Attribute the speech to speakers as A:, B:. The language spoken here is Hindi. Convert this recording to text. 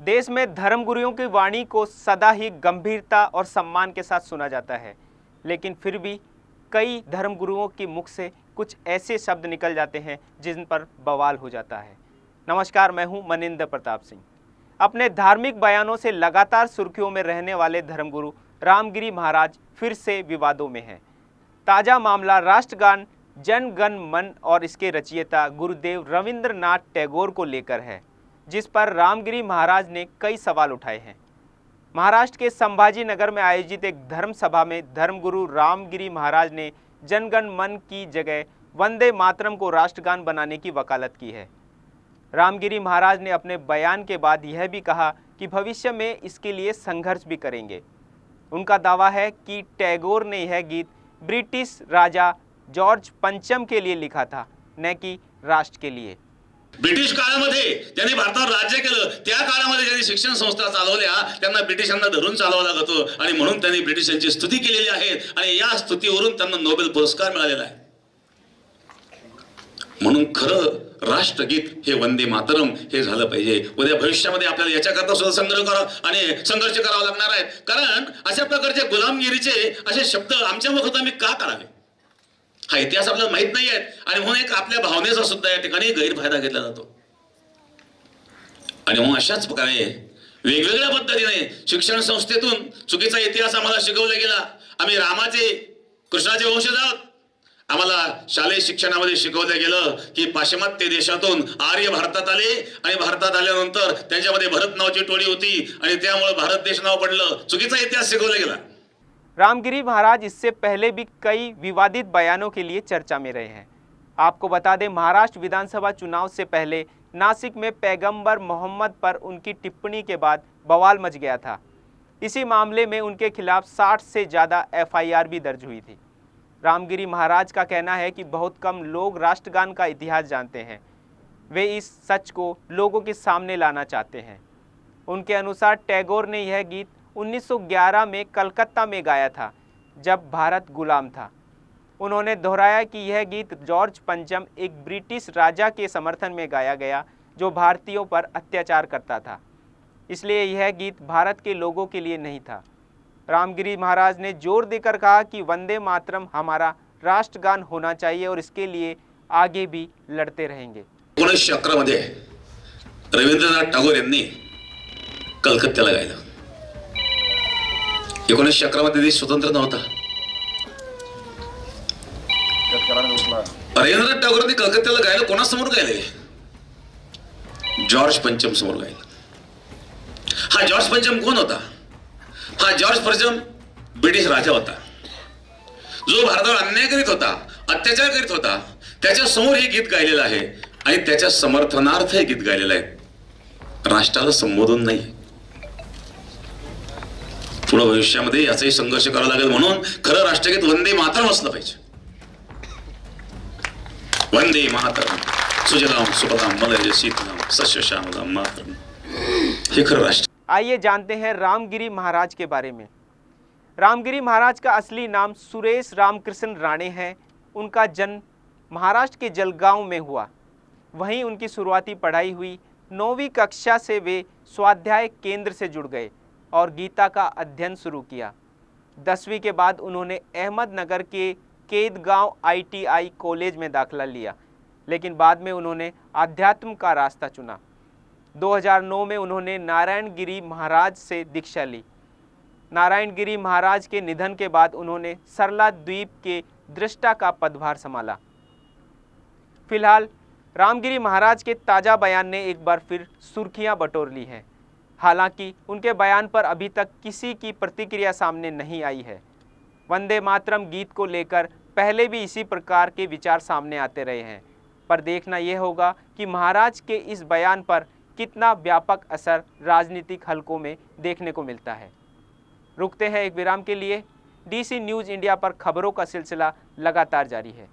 A: देश में धर्मगुरुओं की वाणी को सदा ही गंभीरता और सम्मान के साथ सुना जाता है, लेकिन फिर भी कई धर्मगुरुओं के मुख से कुछ ऐसे शब्द निकल जाते हैं जिन पर बवाल हो जाता है। नमस्कार, मैं हूं मनिंदर प्रताप सिंह। अपने धार्मिक बयानों से लगातार सुर्खियों में रहने वाले धर्मगुरु रामगिरी महाराज फिर से विवादों में हैं। ताज़ा मामला राष्ट्रगान जन गण मन और इसके रचयिता गुरुदेव रविंद्रनाथ टैगोर को लेकर है, जिस पर रामगिरी महाराज ने कई सवाल उठाए हैं। महाराष्ट्र के संभाजी नगर में आयोजित एक धर्म सभा में धर्मगुरु रामगिरी महाराज ने जनगण मन की जगह वंदे मातरम को राष्ट्रगान बनाने की वकालत की है। रामगिरी महाराज ने अपने बयान के बाद यह भी कहा कि भविष्य में इसके लिए संघर्ष भी करेंगे। उनका दावा है कि टैगोर ने यह गीत ब्रिटिश राजा जॉर्ज पंचम के लिए लिखा था, न कि राष्ट्र के लिए।
B: ब्रिटिश काळामध्ये ज्यांनी भारतावर राज्य केलं, त्या काळामध्ये ज्यांनी शिक्षण संस्था चालवल्या त्यांना ब्रिटिशांना धरून चालवावं लागत होतं आणि म्हणून त्यांनी ब्रिटिशांची स्तुती केलेली आहे आणि या स्तुतीवरून त्यांना नोबेल पुरस्कार मिळालेला आहे। म्हणून खरं राष्ट्रगीत हे वंदे मातरम हे झालं पाहिजे। उद्या भविष्यामध्ये आपल्याला याच्याकरता सुद्धा संघर्ष करावा लागणार आहे, कारण अशा प्रकारचे गुलामगिरीचे असे शब्द आमच्या मुखात आम्ही का करावे, हा इतिहास आपल्याला माहित नाही आहे आणि म्हणून एक आपल्या भावनेचा सुद्धा या ठिकाणी गैरफायदा घेतला जातो। आणि म्हणून अशाच प्रकारे वेगवेगळ्या पद्धतीने शिक्षण संस्थेतून चुकीचा इतिहास आम्हाला शिकवला गेला। आम्ही रामाचे कृष्णाचे वंशज आहोत। आम्हाला शालेय शिक्षणामध्ये शिकवलं गेलं की पाश्चिमात्य देशातून आर्य भारतात आले आणि भारतात आल्यानंतर त्यांच्यामध्ये भरत नावाची टोळी होती आणि त्यामुळे भारत देश नाव पडलं। चुकीचा इतिहास शिकवला गेला।
A: रामगिरी महाराज इससे पहले भी कई विवादित बयानों के लिए चर्चा में रहे हैं। आपको बता दें, महाराष्ट्र विधानसभा चुनाव से पहले नासिक में पैगंबर मोहम्मद पर उनकी टिप्पणी के बाद बवाल मच गया था। इसी मामले में उनके खिलाफ 60 से ज़्यादा FIR भी दर्ज हुई थी। रामगिरी महाराज का कहना है कि बहुत कम लोग राष्ट्रगान का इतिहास जानते हैं। वे इस सच को लोगों के सामने लाना चाहते हैं। उनके अनुसार टैगोर ने यह गीत 1911 में कलकत्ता में गाया था, जब भारत गुलाम था। उन्होंने दोहराया कि यह गीत जॉर्ज पंचम, एक ब्रिटिश राजा के समर्थन में गाया गया जो भारतीयों पर अत्याचार करता था, इसलिए यह गीत भारत के लोगों के लिए नहीं था। रामगिरी महाराज ने जोर देकर कहा कि वंदे मातरम हमारा राष्ट्रगान होना चाहिए और इसके लिए आगे भी लड़ते रहेंगे।
B: 1911 मध्ये रवींद्रनाथ टागोर यांनी कलकत्त्याला गायलं। 1911 मध्ये देश स्वतंत्र नव्हता। रवींद्रनाथ टागोरांनी कलकत्त्याला गायलं, कोणासमोर गायले? जॉर्ज पंचम समोर गायलं। हा जॉर्ज पंचम कोण होता? हा जॉर्ज पंचम ब्रिटिश राजा होता, जो भारतावर अन्याय करीत होता, अत्याचार करीत होता। त्याच्या समोर हे गीत गायलेलं आहे आणि त्याच्या समर्थनार्थ हे गीत गायलेलं आहे, राष्ट्राला संबोधून नाही। पुढे भविष्यामध्ये याचाही संघर्ष करावा लागेल, म्हणून खरं राष्ट्रगीत वंदे मातरम असलं पाहिजे। वंदे मातरम सुजलाम सुफलाम मलयज शीतलाम सस्य श्यामलाम मातरम, हे खरं राष्ट्र।
A: आइए जानते हैं रामगिरी महाराज के बारे में। रामगिरी महाराज का असली नाम सुरेश रामकृष्ण राणे है। उनका जन्म महाराष्ट्र के जलगांव में हुआ। वहीं उनकी शुरुआती पढ़ाई हुई। 9वीं कक्षा से वे स्वाध्याय केंद्र से जुड़ गए और गीता का अध्ययन शुरू किया। 10वीं के बाद उन्होंने अहमदनगर के केदगांव ITI कॉलेज में दाखिला लिया, लेकिन बाद में उन्होंने आध्यात्म का रास्ता चुना। 2009 में उन्होंने नारायणगिरी महाराज से दीक्षा ली। नारायणगिरी महाराज के निधन के बाद उन्होंने सरला द्वीप के दृष्टा का पदभार संभाला। फिलहाल रामगिरी महाराज के ताज़ा बयान ने एक बार फिर सुर्खियां बटोर ली हैं। हालांकि उनके बयान पर अभी तक किसी की प्रतिक्रिया सामने नहीं आई है। वंदे मातरम गीत को लेकर पहले भी इसी प्रकार के विचार सामने आते रहे हैं, पर देखना यह होगा कि महाराज के इस बयान पर कितना व्यापक असर राजनीतिक हलकों में देखने को मिलता है। रुकते हैं एक विराम के लिए। DC न्यूज़ इंडिया पर खबरों का सिलसिला लगातार जारी है।